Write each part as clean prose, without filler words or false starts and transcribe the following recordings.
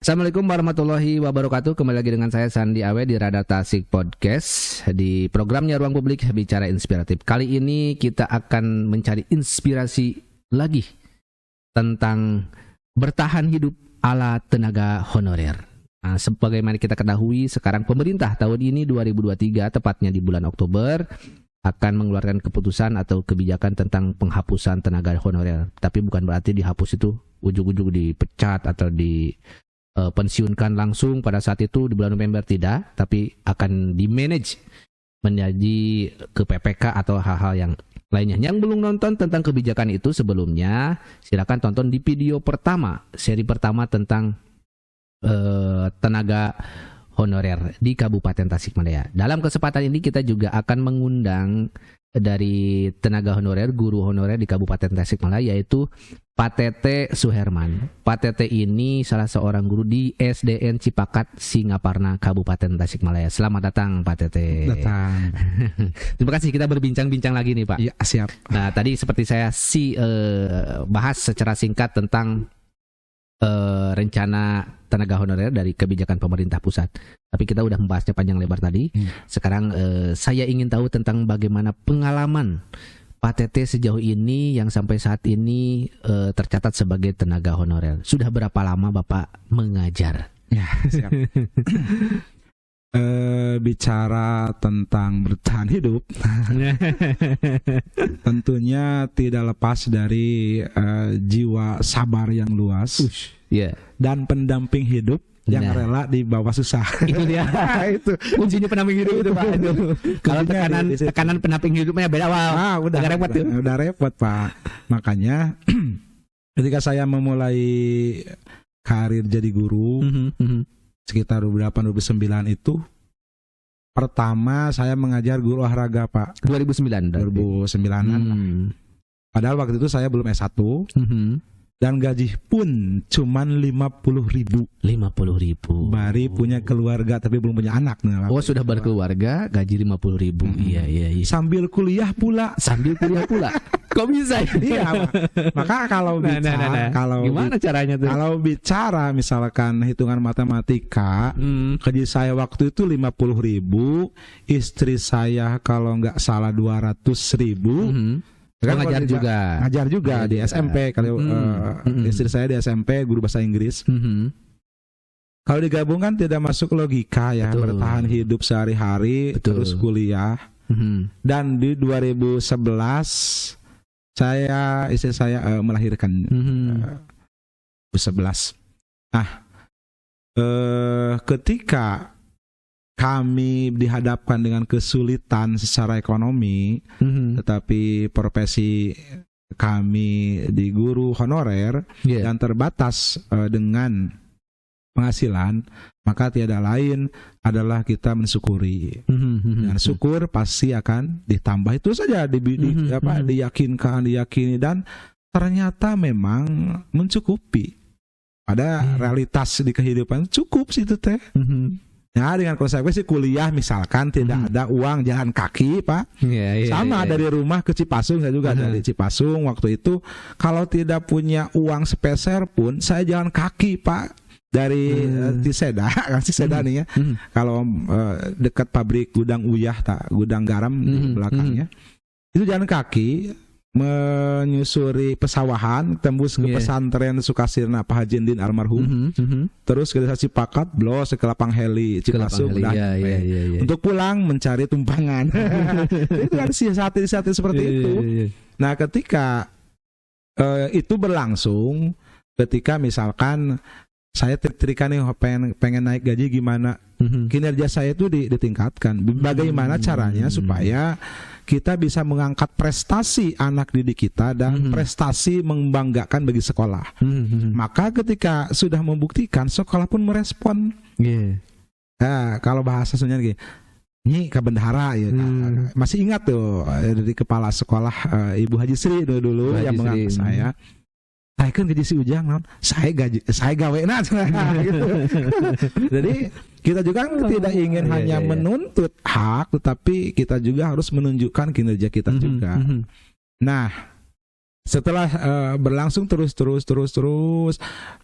Assalamualaikum warahmatullahi wabarakatuh. Kembali lagi dengan saya Sandi Awe di Radar Tasik Podcast di programnya Ruang Publik Bicara Inspiratif. Kali ini kita akan mencari inspirasi lagi tentang bertahan hidup ala tenaga honorer. Nah, sebagaimana kita ketahui sekarang pemerintah tahun ini 2023 tepatnya di bulan Oktober akan mengeluarkan keputusan atau kebijakan tentang penghapusan tenaga honorer. Tapi bukan berarti dihapus itu ujung-ujung dipecat atau pensiunkan langsung pada saat itu di bulan November, tidak, tapi akan di-manage menjadi ke PPK atau hal-hal yang lainnya. Yang belum nonton tentang kebijakan itu sebelumnya, silakan tonton di video pertama, seri pertama tentang tenaga honorer di Kabupaten Tasikmalaya. Dalam kesempatan ini kita juga akan mengundang dari tenaga honorer, guru honorer di Kabupaten Tasikmalaya, yaitu Pak Tete Suherman. Pak Tete ini salah seorang guru di SDN Cipakat, Singaparna, Kabupaten Tasikmalaya. Selamat datang Pak Tete. Datang. Terima kasih, kita berbincang-bincang lagi nih Pak. Iya, siap. Nah, tadi seperti saya bahas secara singkat tentang rencana tenaga honorer dari kebijakan pemerintah pusat. Tapi kita udah membahasnya panjang lebar tadi. Sekarang saya ingin tahu tentang bagaimana pengalaman Pak Tete sejauh ini yang sampai saat ini tercatat sebagai tenaga honorer. Sudah berapa lama Bapak mengajar? Ya, siap. Bicara tentang bertahan hidup, tentunya tidak lepas dari jiwa sabar yang luas dan pendamping hidup yang rela di bawah susah. Itu dia. Itu kuncinya pendamping hidup itu Pak. Kalau tekanan pendamping hidupnya beda. Udah repot tuh. Udah repot Pak. Makanya ketika saya memulai karir jadi guru sekitar 2009 itu, pertama saya mengajar guru olahraga Pak. 2009-an. Padahal waktu itu saya belum S1. Dan gaji pun cuman 50.000. 50.000. Bari punya keluarga tapi belum punya anak. Oh, sudah berkeluarga, gaji 50.000. Iya. Sambil kuliah pula. Kok bisa? Iya. Maka kalau bicara, gimana caranya tuh? Kalau bicara misalkan hitungan matematika, gaji saya waktu itu 50.000, istri saya kalau nggak salah 200.000. Kan ngajar juga di SMP. Kalau istri saya di SMP guru bahasa Inggris. Kalau digabungkan tidak masuk logika ya. Betul. Bertahan hidup sehari-hari. Betul. Terus kuliah. Dan di 2011 istri saya melahirkan. 2011. Nah, ketika kami dihadapkan dengan kesulitan secara ekonomi, tetapi profesi kami di guru honorer dan terbatas dengan penghasilan, maka tiada lain adalah kita mensyukuri. Dan syukur pasti akan ditambah, itu saja diyakini dan ternyata memang mencukupi. Pada realitas di kehidupan cukup sih itu teh. Ya, dengan konsekuensi kuliah misalkan tidak ada uang, jalan kaki Pak. Sama dari rumah ke Cipasung, saya juga dari Cipasung waktu itu. Kalau tidak punya uang sepeser pun saya jalan kaki Pak. Dari Tiseda nih ya. Kalau dekat pabrik gudang Uyah, gudang garam di belakangnya. Itu jalan kaki menyusuri pesawahan, tembus ke pesantren Sukasirna Pak Haji Indin almarhum, terus ke desa Cipakat, blos ke Lapang Heli Cipasung, untuk pulang mencari tumpangan. Itu kan siasat seperti itu. Nah, ketika itu berlangsung, ketika misalkan saya terikan nih pengen naik gaji, gimana kinerja saya itu ditingkatkan, bagaimana caranya supaya kita bisa mengangkat prestasi anak didik kita dan prestasi membanggakan bagi sekolah. Maka ketika sudah membuktikan, sekolah pun merespon. Nah, kalau bahasa sebenarnya ini ke bendahara ya. Masih ingat tuh dari kepala sekolah Ibu Haji Sri dulu yang mengangkat saya. Saya kan gaji si Ujang, saya gawe gitu. Jadi kita juga tidak ingin hanya menuntut hak, tetapi kita juga harus menunjukkan kinerja kita juga. Nah, Setelah berlangsung terus,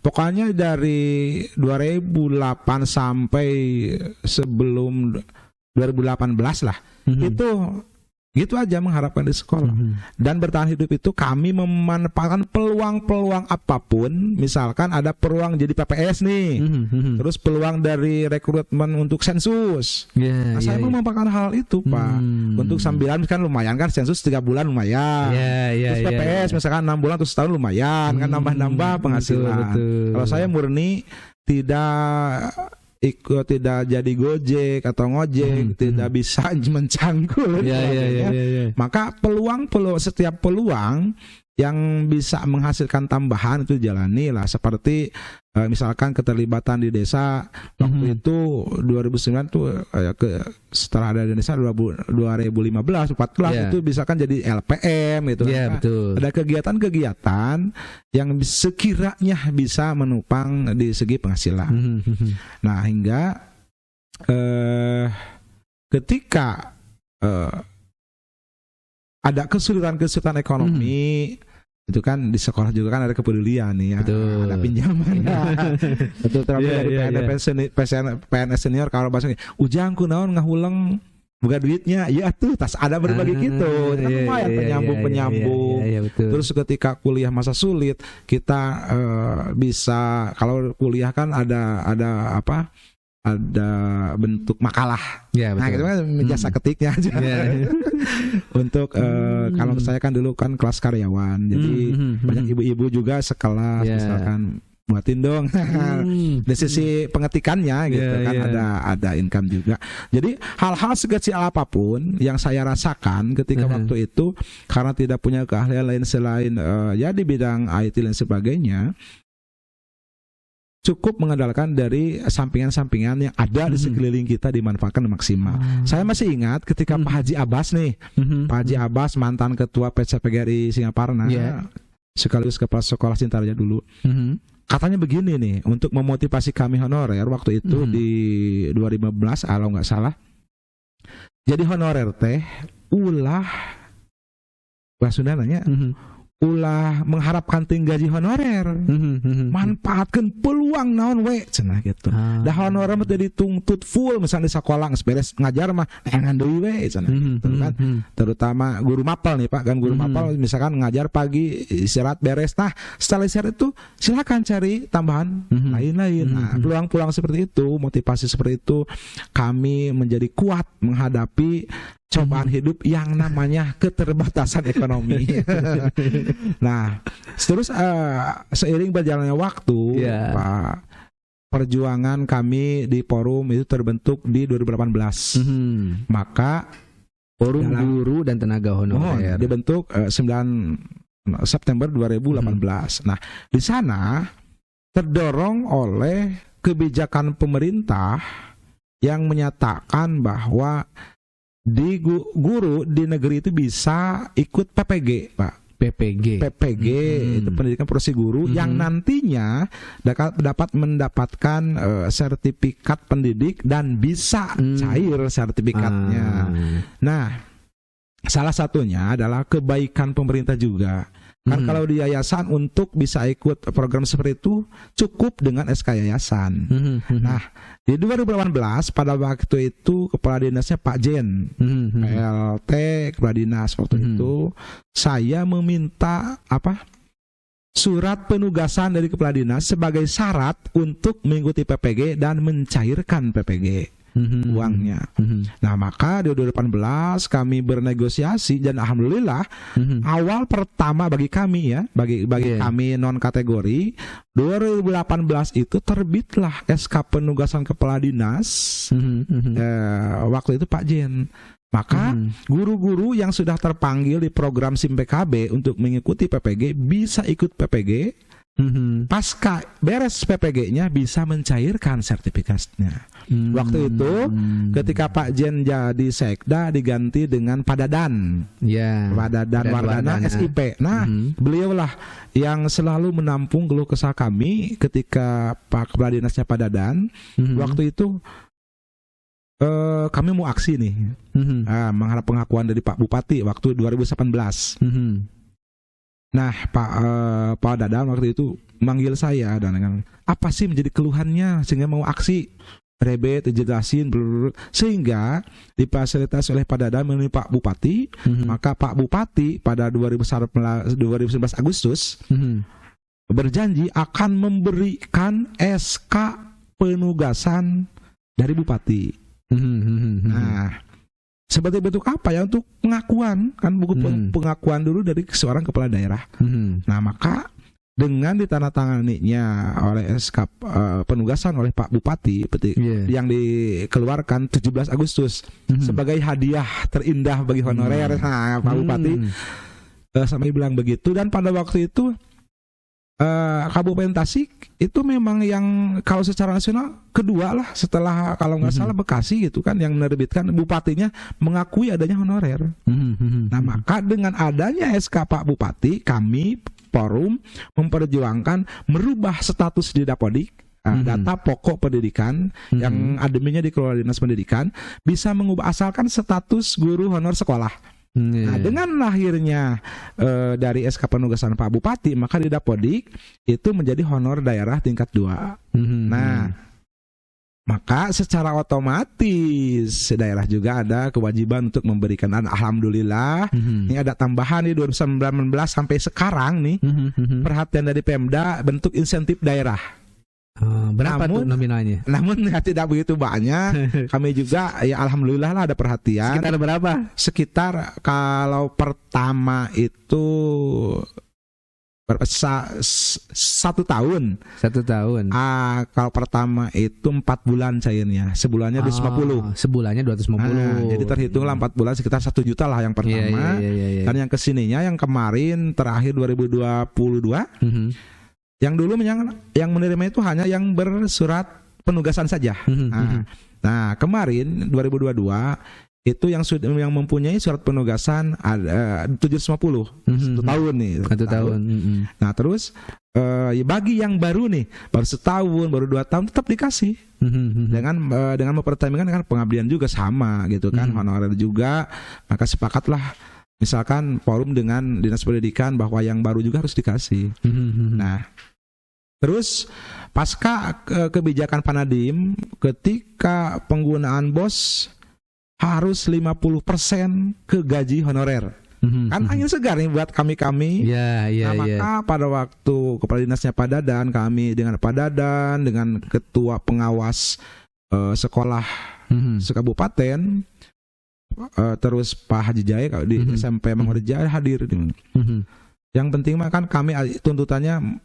pokoknya dari 2008 sampai sebelum 2018 lah, itu gitu aja mengharapkan di sekolah. Dan bertahan hidup itu kami memanfaatkan peluang-peluang apapun. Misalkan ada peluang jadi PPS nih, terus peluang dari rekrutmen untuk sensus. Saya memanfaatkan hal itu, Pak. Untuk sambilan kan lumayan kan, sensus 3 bulan lumayan. Terus PPS misalkan 6 bulan terus setahun lumayan, kan nambah-nambah penghasilan. Kalau saya murni tidak jadi Gojek atau ngojek, tidak bisa mencangkul. Maka setiap peluang yang bisa menghasilkan tambahan itu jalani lah. Seperti misalkan keterlibatan di desa waktu itu 2009 tuh setelah ada di desa 2015 14 itu bisa kan jadi LPM gitu. Betul. Ada kegiatan-kegiatan yang sekiranya bisa menopang di segi penghasilan. Nah, hingga ketika ada kesulitan ekonomi, itu kan di sekolah juga kan ada kepedulian nih ya, ada pinjaman. Betul, terakhir dari PNS senior kalau bahasanya ujang kunaon ngahulang buka duitnya, ya tuh tas ada berbagi gitu, kan lumayan penyambung. Terus ketika kuliah masa sulit kita bisa, kalau kuliah kan ada bentuk makalah. Nah, itu kan jasa ketiknya aja. Untuk kalau saya kan dulu kan kelas karyawan, jadi banyak ibu-ibu juga sekelas, misalkan buatin dong. Dari sisi pengetikannya gitu kan ada income juga. Jadi hal-hal sekecil apapun yang saya rasakan ketika waktu itu, karena tidak punya keahlian lain selain ya di bidang IT dan sebagainya, cukup mengandalkan dari sampingan-sampingan yang ada di sekeliling kita dimanfaatkan maksimal. Saya masih ingat ketika Pak Haji Abbas nih, Pak Haji Abbas mantan ketua PCPGRI Singaparna, sekaligus kepala sekolah Sintaraja dulu. Katanya begini nih, untuk memotivasi kami honorer waktu itu di 2015 kalau nggak salah. Jadi honorer teh ulah Sunda nanya, ulah mengharapkan tinggal gaji honorer, manfaatkan peluang naon we cenah gitu. Dah honorer mah teu dituntut full, misalnya di sekolah geus beres ngajar mah ngan deui we cenah gitu kan. Terutama guru mapel nih Pak, kan guru mapel misalkan ngajar pagi istirahat beres, nah setelah istirahat itu silakan cari tambahan lain-lain. Nah, peluang-peluang seperti itu, motivasi seperti itu kami menjadi kuat menghadapi cobaan hidup yang namanya keterbatasan ekonomi. Nah, terus seiring berjalannya waktu, Pak, perjuangan kami di forum itu terbentuk di 2018. Maka forum guru dan tenaga honorer dibentuk 9 September 2018. Nah, di sana terdorong oleh kebijakan pemerintah yang menyatakan bahwa guru di negeri itu bisa ikut PPG, Pak. PPG itu pendidikan profesi guru yang nantinya dapat mendapatkan sertifikat pendidik dan bisa cair sertifikatnya. Nah, salah satunya adalah kebaikan pemerintah juga. Kan kalau di yayasan untuk bisa ikut program seperti itu cukup dengan SK yayasan. Nah, di 2018 pada waktu itu kepala dinasnya Pak Jen, PLT kepala dinas waktu itu, saya meminta surat penugasan dari kepala dinas sebagai syarat untuk mengikuti PPG dan mencairkan PPG. Uangnya. Nah, maka di 2018 kami bernegosiasi dan alhamdulillah awal pertama bagi kami ya, bagi kami non kategori 2018 itu terbitlah SK penugasan kepala dinas. Waktu itu Pak Jen. Maka guru-guru yang sudah terpanggil di program SIM PKB untuk mengikuti PPG bisa ikut PPG. Pasca beres PPG-nya bisa mencairkan sertifikatnya. Waktu itu ketika Pak Jen jadi sekda diganti dengan Pak Dadan. Pak Dadan Wardana SIP. Nah, beliaulah yang selalu menampung keluh kesah kami ketika Pak Kepala Dinasnya Pak Dadan. Waktu itu kami mau aksi nih, mengharap pengakuan dari Pak Bupati waktu 2018. Nah, Pak Dadang waktu itu manggil saya dan dengan apa sih menjadi keluhannya sehingga mau aksi. Rebet, dijelasin, sehingga difasilitasi oleh Pak Dadang melalui Pak Bupati. Maka Pak Bupati pada 2019 Agustus berjanji akan memberikan SK penugasan dari Bupati. Nah, sebagai bentuk apa ya, untuk pengakuan, kan buku pengakuan dulu dari seorang kepala daerah. Nah, maka dengan ditandatanganinya oleh SK penugasan oleh Pak Bupati yang dikeluarkan 17 Agustus sebagai hadiah terindah bagi honorer. Nah, Pak Bupati sampai bilang begitu. Dan pada waktu itu Kabupaten Tasik itu memang yang kalau secara nasional kedua lah setelah kalau nggak salah Bekasi gitu kan, yang menerbitkan, bupatinya mengakui adanya honorer. Nah, maka dengan adanya SK Pak Bupati, kami forum memperjuangkan merubah status di Dapodik, data pokok pendidikan yang adminnya dikelola Dinas Pendidikan, bisa mengubah asalkan status guru honor sekolah. Nah, dengan lahirnya dari SK penugasan Pak Bupati, maka di Dapodik itu menjadi honor daerah tingkat 2. Nah, maka secara otomatis daerah juga ada kewajiban untuk memberikan. Dan alhamdulillah ini ada tambahan di 2019 sampai sekarang nih, perhatian dari Pemda bentuk insentif daerah. Berapa tuh nominalnya? Namun tidak begitu banyak. Kami juga ya alhamdulillah lah ada perhatian. Sekitar berapa? Sekitar kalau pertama itu 1 tahun. 1 tahun. Kalau pertama itu 4 bulan cairnya. Sebulannya 250. Sebulannya 250. Jadi terhitunglah 4 bulan sekitar 1 juta lah yang pertama. Dan yang kesininya yang kemarin terakhir 2022. Yang dulu yang menerima itu hanya yang bersurat penugasan saja. Nah, kemarin 2022 itu yang mempunyai surat penugasan ada 750 1 tahun nih. 1 tahun. Nah, terus bagi yang baru nih, baru setahun, baru 2 tahun tetap dikasih. Dengan mempertimbangkan dengan pengabdian juga sama gitu kan, honorer juga. Maka sepakatlah misalkan forum dengan Dinas Pendidikan bahwa yang baru juga harus dikasih. Nah, terus pasca kebijakan Panadim, ketika penggunaan BOS harus 50% ke gaji honorer. Kan angin segar nih buat kami-kami. Maka pada waktu kepala dinasnya Pak Dadan, kami dengan Pak Dadan, dengan ketua pengawas sekolah sekabupaten, terus Pak Haji Jaya kalau di SMP Manghori Jaya hadir. Yang penting mah kan kami tuntutannya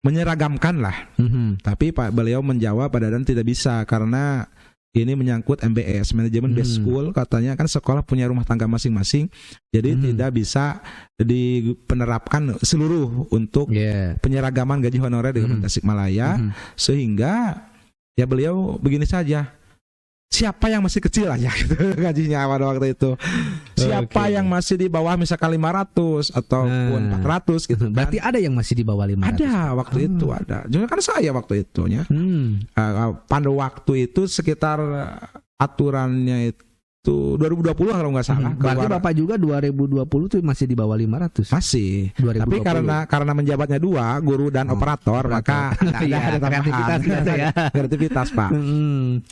menyeragamkan lah. Tapi beliau menjawab Pak Dadan tidak bisa karena ini menyangkut MBS, manajemen base school, katanya kan sekolah punya rumah tangga masing-masing, jadi tidak bisa dipenerapkan seluruh untuk penyeragaman gaji honorer di Kabupaten Tasikmalaya, sehingga ya beliau begini saja. Siapa yang masih kecil aja gitu, gajinya pada waktu itu. Siapa yang masih di bawah misalkan 500 ataupun 400 gitu. Berarti ada yang masih di bawah 500. Ada waktu itu ada. Juga kan saya waktu itunya. Pada waktu itu sekitar aturannya itu 2020 kalau nggak salah. Berarti Bapak juga 2020 tuh masih di bawah 500. Masih. 2020. Tapi karena menjabatnya 2, guru dan operator, maka ada tambahan kreativitas, Pak.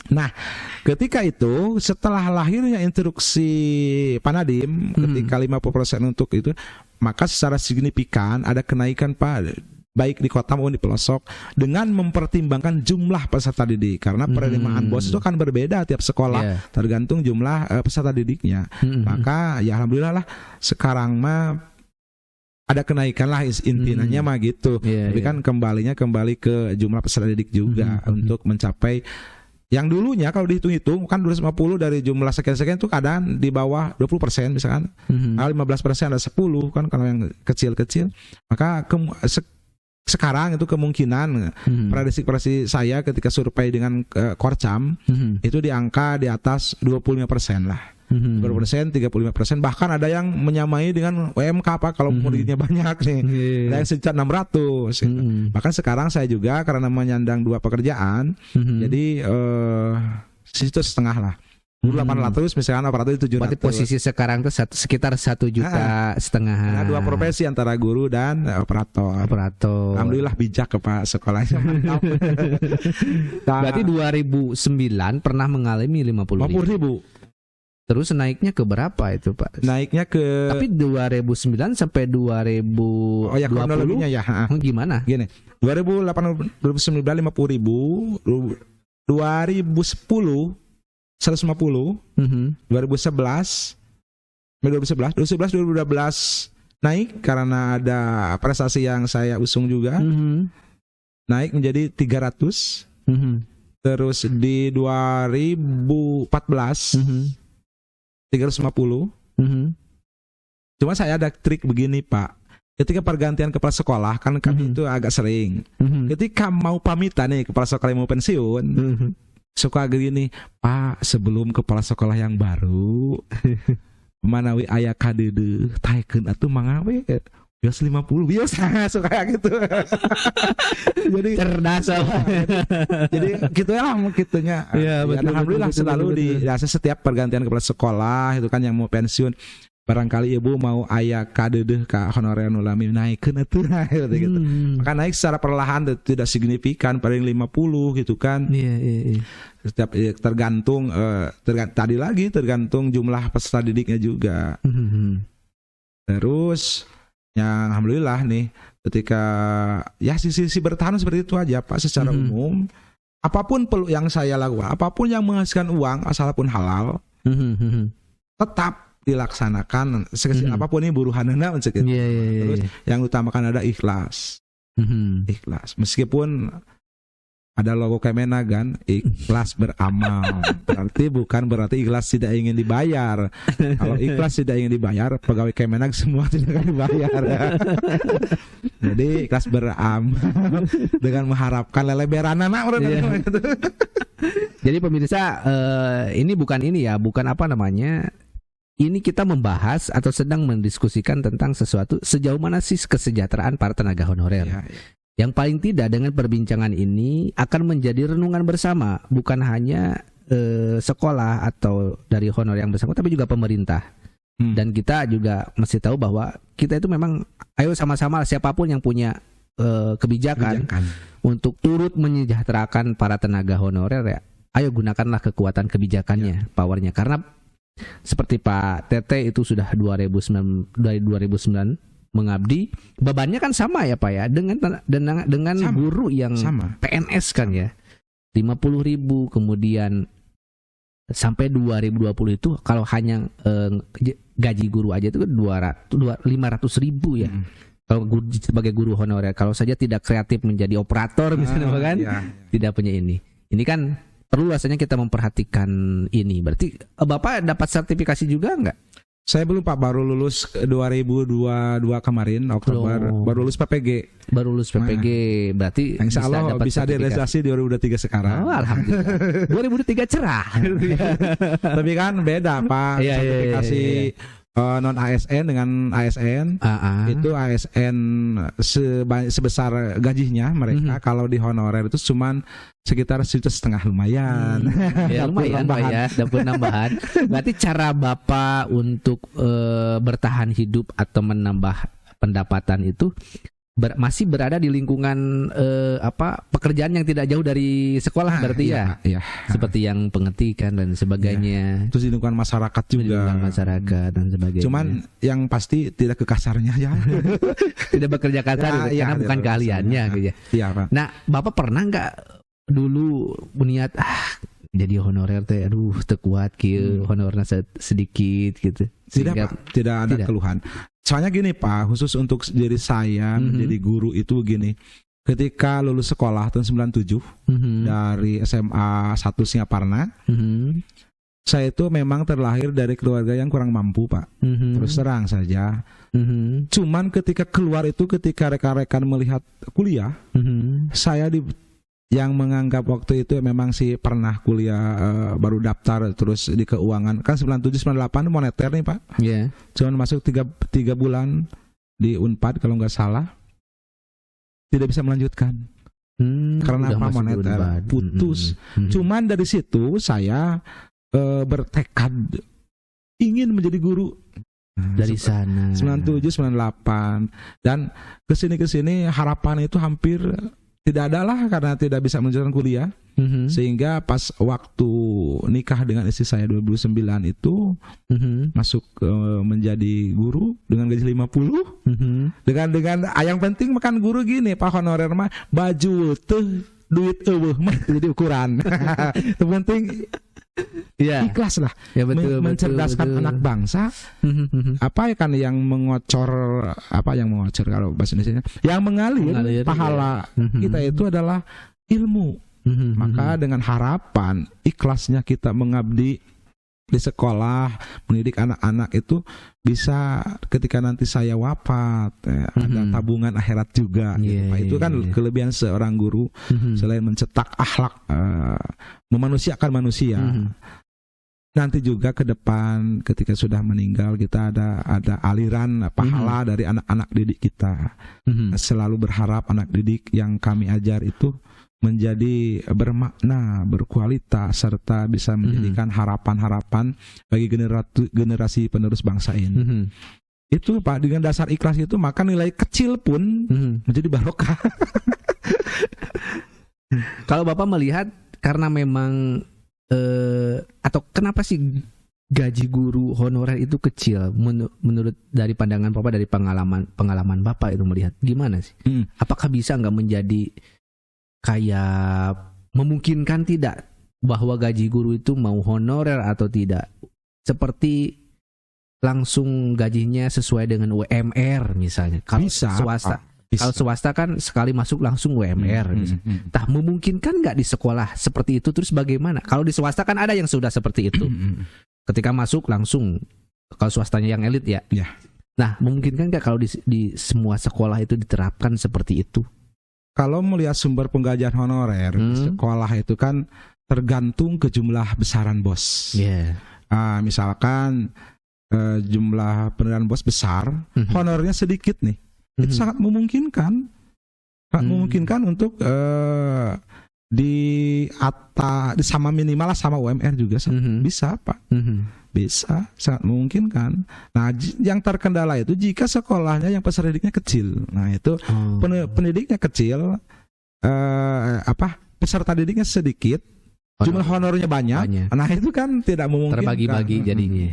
Nah, ketika itu setelah lahirnya instruksi Panadim ketika 50% untuk itu, maka secara signifikan ada kenaikan, Pak, baik di kota maupun di pelosok, dengan mempertimbangkan jumlah peserta didik, karena penerimaan BOS itu kan berbeda tiap sekolah, tergantung jumlah peserta didiknya. Maka ya alhamdulillah lah sekarang mah ada kenaikan lah intinya mah gitu. Tapi kan kembali ke jumlah peserta didik juga untuk mencapai yang dulunya kalau dihitung-hitung kan 250 dari jumlah sekian-sekian itu kadang di bawah 20% misalkan. Kalau 15% ada 10 kan kalau yang kecil-kecil. Maka sekarang itu kemungkinan prediksi saya ketika survei dengan Korcam itu di angka di atas 25% lah. 20%, 35%, bahkan ada yang menyamai dengan UMK, Pak, kalau muridnya banyak nih. Ada yang sekitar 600 gitu. Bahkan sekarang saya juga karena menyandang 2 pekerjaan, jadi situ setengah lah. Guru 800 misalkan operator 700. Berarti posisi sekarang tuh sekitar 1,5 juta. Ada 2 profesi antara guru dan operator. Alhamdulillah bijak kepala sekolahnya. Mantap. Berarti 2009 pernah mengalami 50.000. Terus naiknya ke berapa itu Pak? Naiknya ke... Tapi 2009 sampai 2020. Oh ya kronologinya ya. Gimana? Gini. 2009 50.000, 2010 150, 2012 naik karena ada prestasi yang saya usung juga, naik menjadi 300, terus di 2014 350. Cuma saya ada trik begini Pak, ketika pergantian kepala sekolah kan kami itu agak sering, ketika mau pamitan nih kepala sekolah yang mau pensiun, suka gini, Pak, sebelum kepala sekolah yang baru manawi aya kadede taikeun atuh mangawe biasa 50 biasa suka kayak gitu. Jadi cerdas. Jadi gitu ya gitunya. Ya, alhamdulillah selalu di setiap pergantian kepala sekolah itu kan yang mau pensiun, barangkali ibu mau aya kadedeh ka honorer nu lami naikeun atuh gitu. Maka naik secara perlahan tidak signifikan, paling 50 gitu kan. Iya. Setiap tergantung tergantung jumlah peserta didiknya juga. Terus yang alhamdulillah nih ketika ya sisi bertahan seperti itu aja Pak secara umum. Apapun yang saya lakukan, apapun yang menghasilkan uang asalpun halal, tetap dilaksanakan sekecil apapun ini buruhanana terus yang utamakan ada ikhlas. Ikhlas meskipun ada logo Kemenag kan, ikhlas beramal. Berarti ikhlas tidak ingin dibayar. Kalau ikhlas tidak ingin dibayar, pegawai Kemenag semua tidak akan dibayar. Jadi ikhlas beramal dengan mengharapkan leleberan anak. Jadi pemirsa, ini bukan apa namanya? Ini kita membahas atau sedang mendiskusikan tentang sesuatu sejauh mana sih kesejahteraan para tenaga honorer. Yang paling tidak dengan perbincangan ini akan menjadi renungan bersama, bukan hanya sekolah atau dari honorer yang bersama, tapi juga pemerintah. Dan kita juga mesti tahu bahwa kita itu memang, ayo sama-sama siapapun yang punya kebijakan untuk turut menyejahterakan para tenaga honorer ya, ayo gunakanlah kekuatan kebijakannya, powernya. Karena seperti Pak Tete itu sudah 2009 mengabdi, bebannya kan sama ya Pak ya, dengan guru yang PNS kan ya, 50.000, kemudian sampai 2020 itu kalau hanya gaji guru aja itu 500.000 ya. Kalau sebagai guru honorer, kalau saja tidak kreatif menjadi operator misalnya kan, tidak punya ini kan perlu rasanya kita memperhatikan ini. Berarti Bapak dapat sertifikasi juga enggak? Saya belum Pak, baru lulus 2022 kemarin Oktober, baru lulus PPG. Berarti insya Allah bisa direalisasi di 2023 sekarang. Alhamdulillah. 2023 cerah. Tapi kan beda Pak, sertifikasi non ASN dengan ASN. Itu ASN sebesar gajinya mereka, kalau di honorer itu cuman sekitar 1,5 juta, lumayan. Lumayan Pak ya, dapat nambahan. Berarti cara Bapak untuk bertahan hidup atau menambah pendapatan itu masih berada di lingkungan pekerjaan yang tidak jauh dari sekolah berarti ya. Seperti yang pengetikan dan sebagainya. Terus di lingkungan masyarakat juga. Di lingkungan masyarakat dan sebagainya. Cuman yang pasti tidak ke kasarnya ya. Tidak bekerja kasar karena bukan keahliannya gitu ya. Iya Pak. Nah, Bapak pernah nggak dulu niat jadi honorer teh teu kuat kieu, honornya sedikit gitu. Tidak Pak, tidak ada keluhan. Soalnya gini Pak, khusus untuk diri saya menjadi guru itu gini. Ketika lulus sekolah tahun 97 dari SMA 1 Singaparna, saya itu memang terlahir dari keluarga yang kurang mampu Pak. Terus terang saja. Cuman ketika keluar itu, ketika rekan-rekan melihat kuliah, saya yang menganggap waktu itu memang sih pernah kuliah, baru daftar terus di keuangan kan 97-98 moneter nih Pak. Cuman masuk 3 bulan di Unpad kalau nggak salah, tidak bisa melanjutkan karena apa, moneter putus. Cuman dari situ saya bertekad ingin menjadi guru dari sana 97 98 dan kesini harapan itu hampir tidak ada lah karena tidak bisa melanjutkan kuliah. Sehingga pas waktu nikah dengan istri saya 2009 itu masuk menjadi guru dengan gaji 50 dengan yang penting makan guru gini Pak, honorer mah baju tuh duit mah jadi ukuran. Itu penting ya, ikhlas lah ya, mencerdaskan anak bangsa. Apa ya kan yang mengocor kalau bahasa Indonesia yang mengalir pahala kita itu adalah ilmu. Maka dengan harapan ikhlasnya kita mengabdi di sekolah mendidik anak-anak itu bisa ketika nanti saya wafat ada tabungan akhirat juga gitu. Itu kan kelebihan seorang guru selain mencetak akhlak memanusiakan manusia. Nanti juga ke depan ketika sudah meninggal kita ada aliran pahala dari anak-anak didik kita. Selalu berharap anak didik yang kami ajar itu menjadi bermakna, berkualitas serta bisa menjadikan harapan-harapan bagi generasi penerus bangsa ini. Itu Pak, dengan dasar ikhlas itu maka nilai kecil pun menjadi barokah. Kalau Bapak melihat karena memang atau kenapa sih gaji guru honorer itu kecil menurut dari pandangan Bapak, dari pengalaman Bapak itu melihat gimana sih? Apakah bisa nggak menjadi kayak memungkinkan tidak bahwa gaji guru itu mau honorer atau tidak, seperti langsung gajinya sesuai dengan UMR misalnya. Kalau swasta, kalau swasta kan sekali masuk langsung UMR. Tah memungkinkan nggak di sekolah seperti itu? Terus bagaimana? Kalau di swasta kan ada yang sudah seperti itu. Ketika masuk langsung, kalau swastanya yang elit ya. Nah memungkinkan nggak kalau di semua sekolah itu diterapkan seperti itu? Kalau melihat sumber penggajian honorer di sekolah itu kan tergantung ke jumlah besaran bos. Misalkan jumlah penerima bos besar, honornya sedikit nih, itu sangat memungkinkan, untuk sama minimal lah sama UMR juga bisa Pak. Bisa, sangat memungkinkan. Nah, yang terkendala itu jika sekolahnya yang peserta didiknya kecil. Nah, itu pendidiknya kecil, peserta didiknya sedikit, jumlah honornya banyak. Nah, itu kan tidak memungkinkan. Terbagi-bagi jadinya.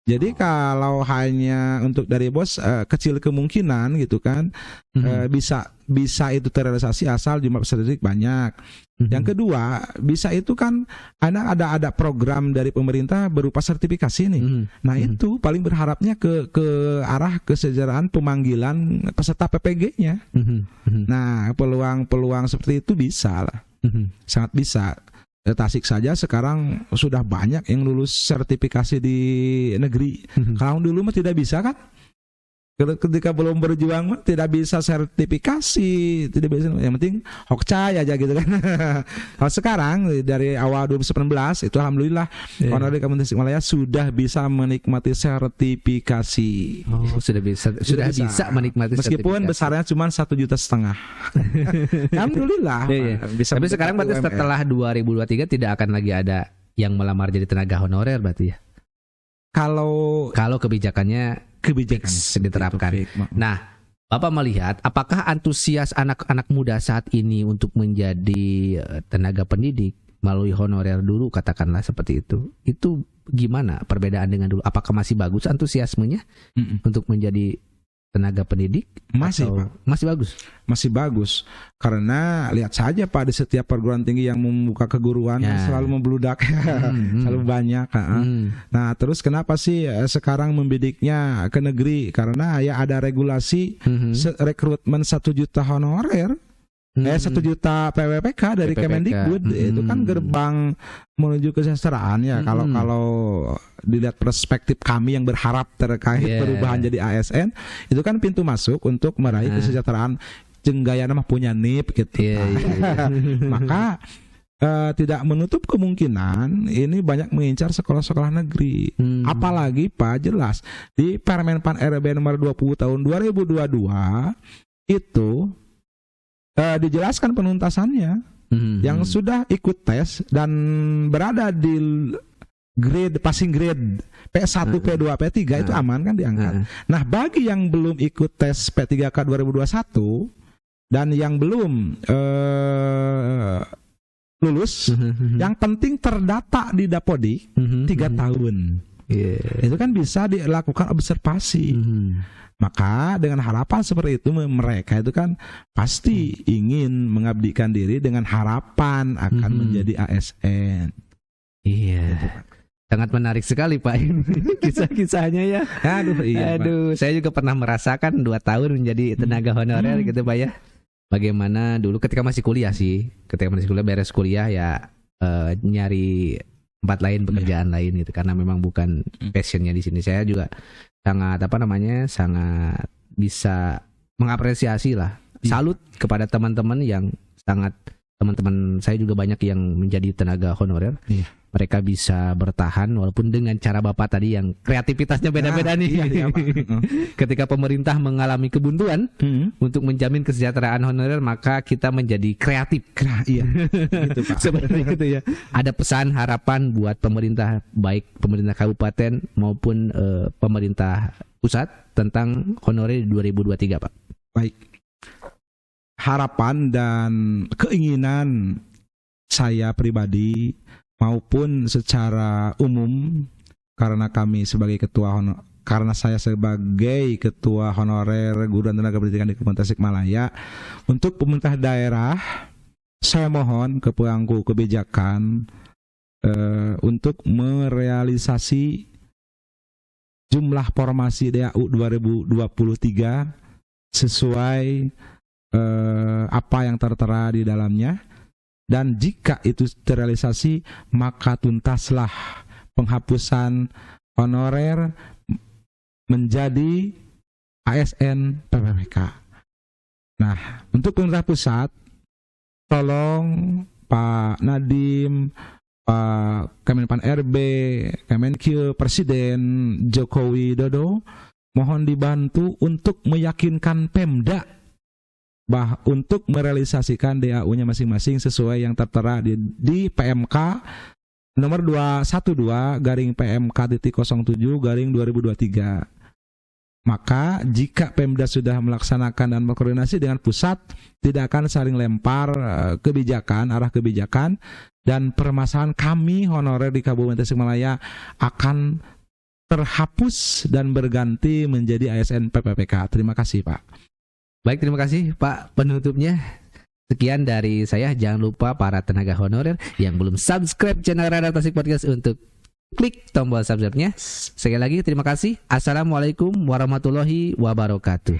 Jadi kalau hanya untuk dari bos kecil kemungkinan gitu kan, bisa itu terrealisasi asal jumlah peserta didik banyak. Yang kedua, bisa itu kan ada program dari pemerintah berupa sertifikasi nih. Nah, itu paling berharapnya ke arah kesejahteraan pemanggilan peserta PPG-nya. Nah, peluang seperti itu bisa lah. Sangat bisa. Tasik saja sekarang sudah banyak yang lulus sertifikasi di negeri. Kalau dulu mah tidak bisa kan? Ketika belum berjuang mah tidak bisa sertifikasi, tidak bisa. Yang penting hokcay aja gitu kan. Kalau sekarang dari awal 2019 itu alhamdulillah honorer di Kabupaten Tasikmalaya sudah bisa menikmati sertifikasi. Sudah bisa menikmati meskipun sertifikasi. Besarnya cuma 1,5 juta. Alhamdulillah. Bisa. Tapi sekarang berarti setelah 2023 tidak akan lagi ada yang melamar jadi tenaga honorer berarti ya. Kalau kebijakan diterapkan. Nah, Bapak melihat apakah antusias anak-anak muda saat ini untuk menjadi tenaga pendidik melalui honorer dulu katakanlah seperti itu gimana perbedaan dengan dulu? Apakah masih bagus antusiasmenya untuk menjadi tenaga pendidik? Masih Pak. Masih bagus karena lihat saja Pak, di setiap perguruan tinggi yang membuka keguruan selalu membludak, selalu banyak. Nah, terus kenapa sih sekarang membidiknya ke negeri? Karena ya ada regulasi rekrutmen 1 juta honorer. 1 juta PWPK dari Kemendikbud. Itu kan gerbang menuju kesejahteraan ya. Kalau dilihat perspektif kami yang berharap terkait perubahan jadi ASN, itu kan pintu masuk untuk meraih kesejahteraan. Jenggaya nama punya NIP gitu. Maka tidak menutup kemungkinan ini banyak mengincar sekolah-sekolah negeri. Apalagi Pak, jelas di Permen Pan RB nomor 20 tahun 2022 itu dijelaskan penuntasannya. Yang sudah ikut tes dan berada grade passing grade P1, P2, P3 itu aman kan diangkat. Nah, bagi yang belum ikut tes P3K 2021 dan yang belum lulus, yang penting terdata di Dapodik 3 tahun. Itu kan bisa dilakukan observasi. Maka dengan harapan seperti itu, mereka itu kan pasti ingin mengabdikan diri dengan harapan akan menjadi ASN. Iya. Sangat menarik sekali Pak kisah-kisahnya ya. Aduh, saya juga pernah merasakan 2 tahun menjadi tenaga honorer gitu Pak ya. Bagaimana dulu ketika masih kuliah sih, beres kuliah ya nyari tempat lain, pekerjaan lain gitu, karena memang bukan passionnya di sini. Saya juga sangat sangat bisa mengapresiasi lah, salut kepada teman-teman yang teman-teman saya juga banyak yang menjadi tenaga honorer. Mereka bisa bertahan walaupun dengan cara Bapak tadi yang kreativitasnya beda-beda nih. Ketika pemerintah mengalami kebuntuan untuk menjamin kesejahteraan honorer, maka kita menjadi kreatif. Gitu, Pak. Sebenarnya gitu ya. Ada pesan harapan buat pemerintah, baik pemerintah kabupaten maupun pemerintah pusat tentang honorer 2023, Pak. Baik. Harapan dan keinginan saya pribadi maupun secara umum, karena saya sebagai ketua honorer guru dan tenaga pendidikan di Kabupaten Tasikmalaya, untuk pemerintah daerah saya mohon ke pemangku kebijakan untuk merealisasi jumlah formasi DAU 2023 sesuai apa yang tertera di dalamnya. Dan jika itu terrealisasi, maka tuntaslah penghapusan honorer menjadi ASN PPPK. Nah, untuk pemerintah pusat, tolong Pak Nadiem, Pak Kemenpan RB, Kemenkeu, Presiden Joko Widodo, mohon dibantu untuk meyakinkan Pemda untuk merealisasikan DAU-nya masing-masing sesuai yang tertera di PMK nomor 212/PMK.07/2023. Maka jika Pemda sudah melaksanakan dan berkoordinasi dengan pusat, tidak akan saling lempar arah kebijakan, dan permasalahan kami honorer di Kabupaten Tasikmalaya akan terhapus dan berganti menjadi ASN PPPK. Terima kasih, Pak. Baik, terima kasih Pak penutupnya. Sekian dari saya. Jangan lupa para tenaga honorer yang belum subscribe channel Radar Tasik Podcast untuk klik tombol subscribe-nya. Sekali lagi terima kasih. Assalamualaikum warahmatullahi wabarakatuh.